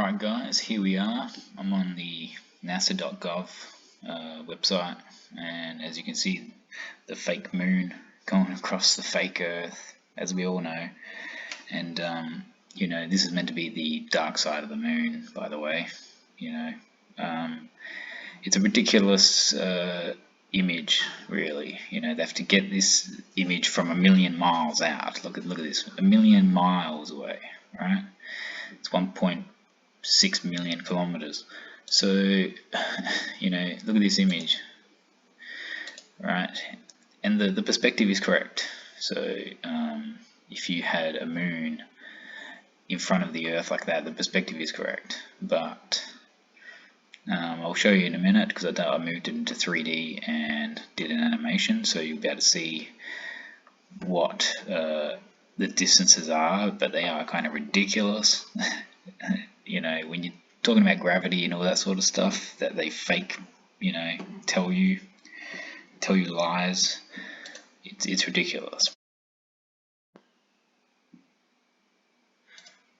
Alright guys, here we are. I'm on the nasa.gov website, and as you can see, the fake moon going across the fake Earth, as we all know. And you know, this is meant to be the dark side of the moon, by the way. You know, it's a ridiculous image, really. You know, they have to get this image from 1,000,000 miles out. Look at this, 1,000,000 miles away, right? It's 1.6 million kilometers. So, you know, look at this image, right? And the perspective is correct. So, if you had a moon in front of the Earth like that, the perspective is correct. But I'll show you in a minute, because I moved it into 3D and did an animation, so you'll be able to see what the distances are, but they are kind of ridiculous. You know, when you're talking about gravity and all that sort of stuff that they fake, you know, tell you lies, it's ridiculous.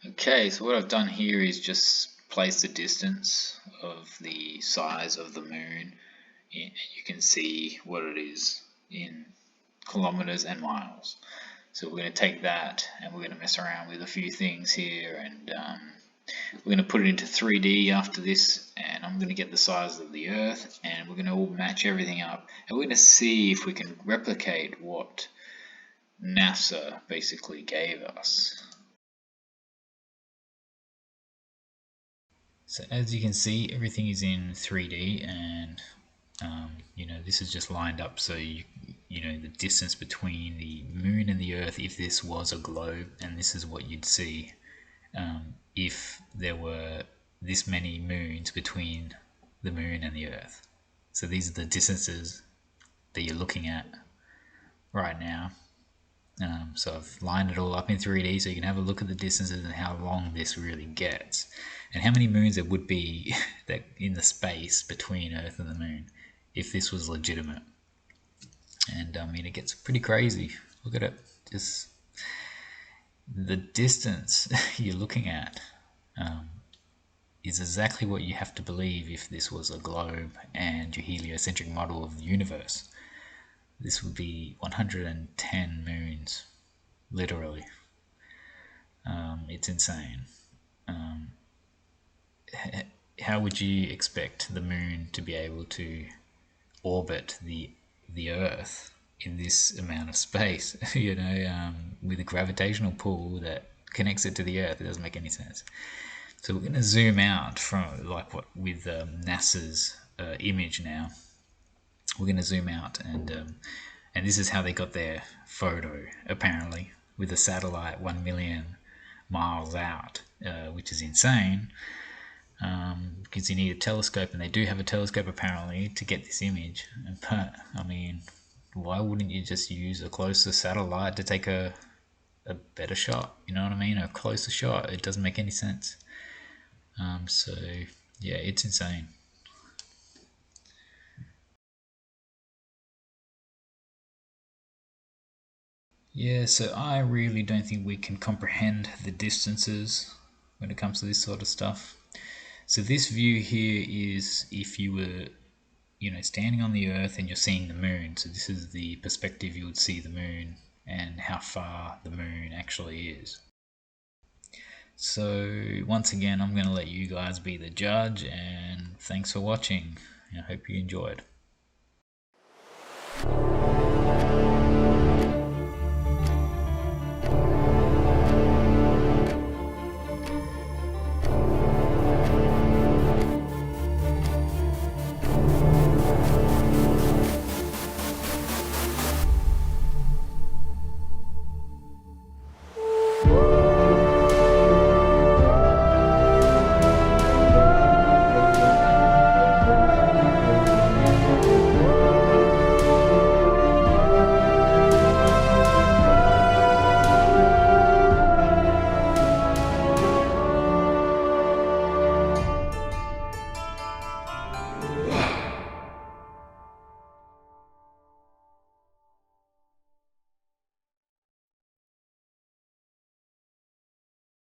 Okay, so what I've done here is just place the distance of the size of the moon, and you can see what it is in kilometers and miles. So we're going to take that and we're going to mess around with a few things here, and we're going to put it into 3D after this, and I'm going to get the size of the Earth, and we're going to all match everything up, and we're going to see if we can replicate what NASA basically gave us. So as you can see, everything is in 3D, and you know, this is just lined up so you know the distance between the moon and the Earth if this was a globe, and this is what you'd see if there were this many moons between the moon and the Earth. So these are the distances that you're looking at right now. So I've lined it all up in 3D so you can have a look at the distances and how long this really gets, and how many moons there would be that in the space between Earth and the moon if this was legitimate. And I mean, it gets pretty crazy. Look at it, just the distance you're looking at is exactly what you have to believe if this was a globe and your heliocentric model of the universe. This would be 110 moons, literally. It's insane. How would you expect the moon to be able to orbit the Earth in this amount of space? You know, with a gravitational pull that connects it to the Earth? It doesn't make any sense. So we're going to zoom out from, like, what with NASA's image now. We're going to zoom out, and this is how they got their photo, apparently, with a satellite 1,000,000 miles out, which is insane, because you need a telescope, and they do have a telescope apparently to get this image. But I mean, why wouldn't you just use a closer satellite to take a better shot? You know what I mean? A closer shot. It doesn't make any sense. So yeah, it's insane. Yeah, so I really don't think we can comprehend the distances when it comes to this sort of stuff. So this view here is if you were, you know, standing on the Earth and you're seeing the moon. So this is the perspective you would see the moon and how far the moon actually is. So once again, I'm going to let you guys be the judge, and thanks for watching. I hope you enjoyed.